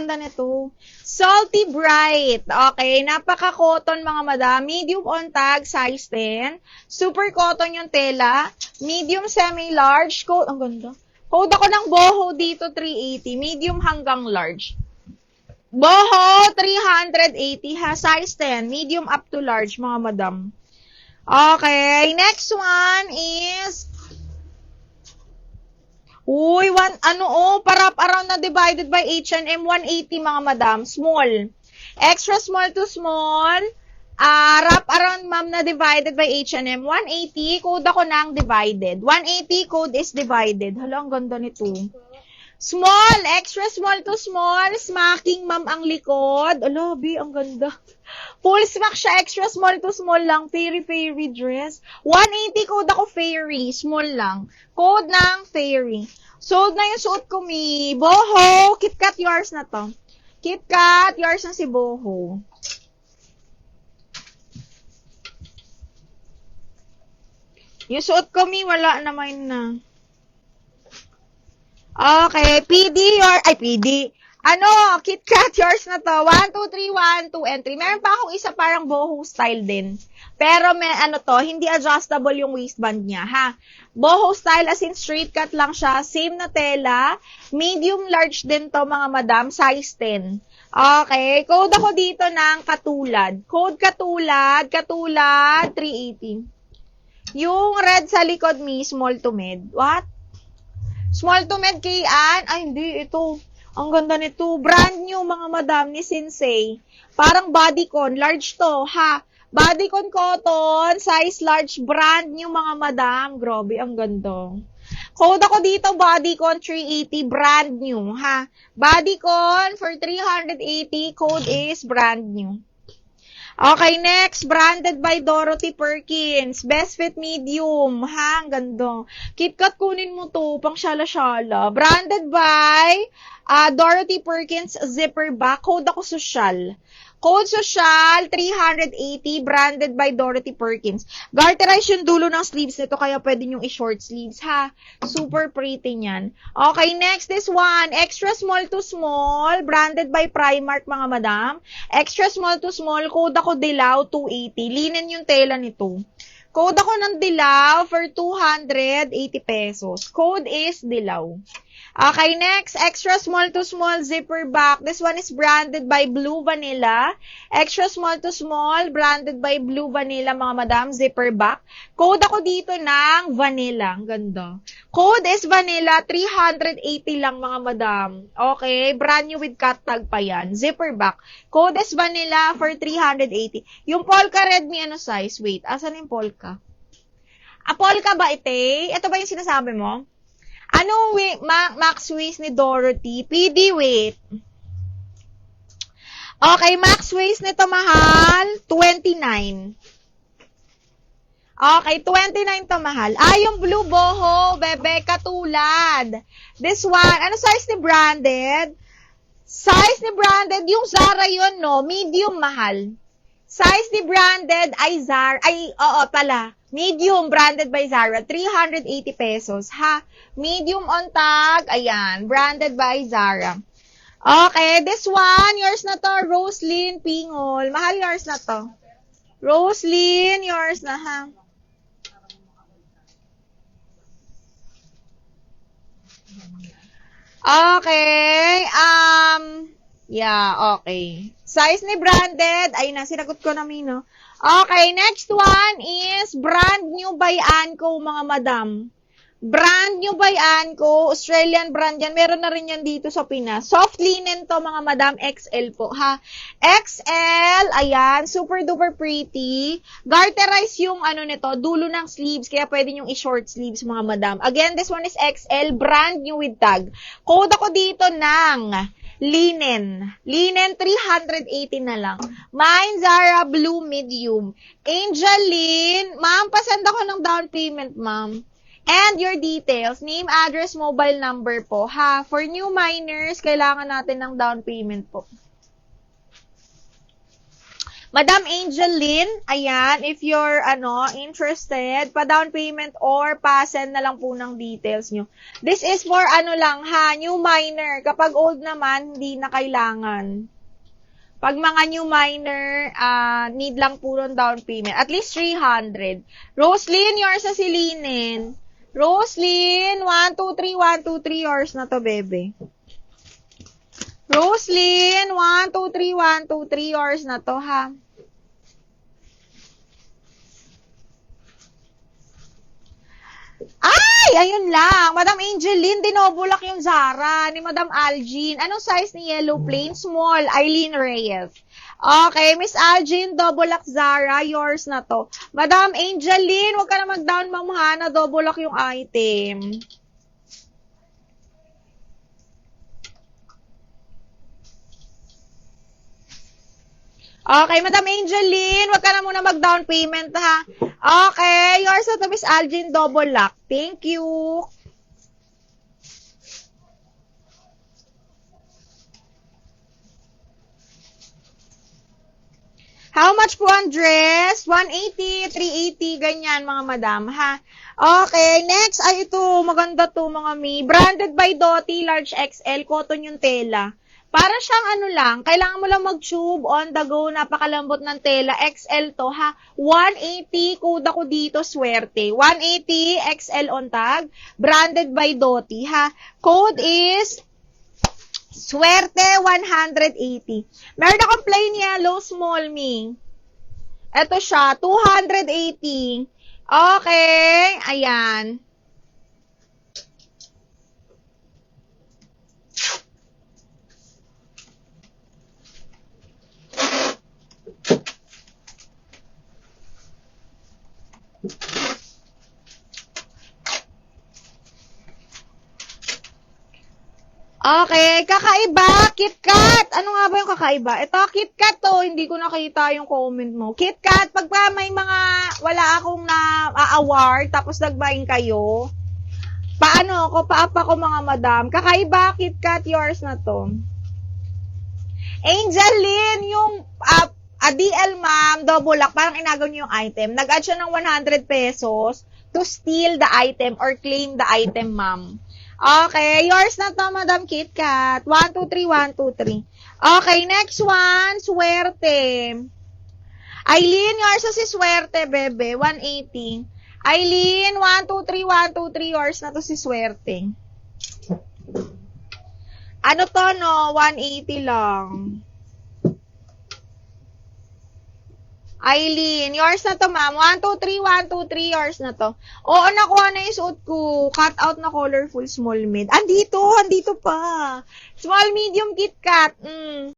ganda nito. Salty Bright. Okay, napaka-cotton mga madam. Medium on tag, size 10. Super cotton yung tela. Medium semi-large. Code, ang ganda. Code ako ng boho dito, 380. Medium hanggang large. Boho, 380 ha. Size 10. Medium up to large mga madam. Okay, next one is... Uy, parap around na divided by H&M, 180 mga madam, small. Extra small to small, wrap around ma'am na divided by H&M, 180, code ako ng divided. 180, code is divided. Hala, ang ganda nito. Small, extra small to small, smacking ma'am ang likod. Ala, B, ang ganda. Full smack siya, extra small to small lang, fairy dress. 180, code ako fairy, small lang. Code ng fairy. Sold na yung suot ko, mi. Boho, KitKat yours na to. KitKat, yours na si Boho. Yung suot ko, mi, wala naman na. Okay, PD. KitKat, yours na to. 1, 2, 3, 1, 2, and 3. Meron pa akong isa parang boho style din. Pero may hindi adjustable yung waistband niya, ha. Boho style as in straight cut lang siya. Same na tela. Medium large din to mga madam. Size 10. Okay, code ako dito ng katulad. Code katulad, 380. Yung red sa likod mi, small to mid. What? Small to mid kay Ann? Ay, hindi. Ito. Ang ganda nito. Brand new, mga madam, ni Sensei. Parang bodycon. Large to, ha? Bodycon cotton. Size large. Brand new, mga madam. Grabe, ang ganda. Code ako dito, bodycon 380. Brand new, ha? Bodycon for 380. Code is brand new. Okay, next, branded by Dorothy Perkins. Best fit medium. Ha, ang ganda. KitKat, kunin mo to, pang syala-syala. Branded by Dorothy Perkins zipper back. Code ako social. Code social, 380, branded by Dorothy Perkins. Garterize yung dulo ng sleeves nito, kaya pwede nyo i-short sleeves, ha? Super pretty niyan. Okay, next, this one. Extra small to small, branded by Primark, mga madam. Extra small to small, code ako Dilaw, 280. Linen yung tela nito. Code ako ng Dilaw for 280 pesos. Code is Dilaw. Okay, next, extra small to small zipper back. This one is branded by Blue Vanilla. Extra small to small, branded by Blue Vanilla, mga madam, zipper back. Code ako dito ng vanilla. Ang ganda. Code is vanilla, 380 lang, mga madam. Okay, brand new with cut tag pa yan. Zipper back. Code is vanilla for 380. Yung polka red, may size? Wait, asan yung polka? Polka ba ite? Ito ba yung sinasabi mo? Ano max waist ni Dorothy? PD weight. Okay, max waist nito mahal, 29. Okay, 29 to mahal. Yung blue boho, bebe, katulad. This one, ano size ni branded? Size ni branded, yung Zara yun, no? Medium mahal. Size ni branded ay Zara, medium branded by Zara, 380 pesos, ha? Medium on tag, ayan, branded by Zara. Okay, this one, yours na to, Roslyn Pingol. Mahal yours na to. Roslyn, yours na, ha? Okay, yeah, okay. Size ni branded, ay sinagot ko na no? Okay, next one is brand new by Anco, mga madam. Brand new by Anco, Australian brand yan. Meron na rin yan dito sa Pinas. Soft linen to, mga madam, XL po, ha? XL, ayan, super duper pretty. Garterize yung nito, dulo ng sleeves, kaya pwede yung i-short sleeves, mga madam. Again, this one is XL, brand new with tag. Code ako dito ng linen. Linen, 380 na lang. Mine, Zara, blue, medium. Angeline, ma'am, pasend ako ng down payment, ma'am. And your details, name, address, mobile number po, ha? For new minors, kailangan natin ng down payment po. Madam Angeline, ayan, if you're, interested, pa-down payment or pa-send na lang po ng details nyo. This is for, new minor. Kapag old naman, hindi na kailangan. Pag mga new minor, need lang po ng down payment. At least 300. Roslyn, yours na si Linen. Roslyn, 1, 2, 3, 1, 2, 3, yours na to, bebe. Roslyn, 1, 2, 3, 1, 2, 3, yours na to, ha? Ay, ayun lang. Madam Angeline, dinobulak yung Zara ni Madam Algin. Anong size ni Yellow Plain? Small. Eileen Reyes. Okay, Miss Algin, double-lock Zara, yours na to. Madam Angeline, huwag ka na mag-down, ma'am, ha, na double-lock yung item. Okay, Madam Angeline, wag ka na muna mag-down payment, ha? Okay, yours na to, Miss Algin, double lock. Thank you. How much po ang dress? 180, 380, ganyan, mga madam, ha? Okay, next ay ito, maganda to, mga mi. Branded by Doty, large XL, cotton yung tela. Para siyang lang, kailangan mo lang mag-tube, on the go, napakalambot ng tela. XL to, ha? 180, code ako dito, swerte. 180, XL on tag, branded by Doty, ha? Code is swerte 180. Meron akong plain yellow, small me. Ito siya, 280. Okay, ayan. Okay, kakaiba, KitKat. Ano nga ba yung kakaiba? Ito, KitKat to, hindi ko nakita yung comment mo. KitKat, pagka may mga, wala akong na-award, tapos nagbayin kayo, paapa ko mga madam. Kakaiba, KitKat, yours na to. Angeline, yung, DL ma'am, double lock, parang inagaw niyo yung item. Nag-add siya ng 100 pesos to steal the item or claim the item, ma'am. Okay, yours na to, Madam KitKat. 1, 2, 3, 1, 2, 3. Okay, next one, swerte. Eileen, yours na si swerte, bebe. 180. Eileen, 1, 2, 3, 1, 2, 3, yours na to si swerte. Ano to, no? 180 lang. Eileen, yours na to, ma'am. 1, 2, 3, 1, 2, 3, yours na to. Oo, nakuha na yung suot ko. Cut out na colorful small mid. Andito pa. Small medium KitKat.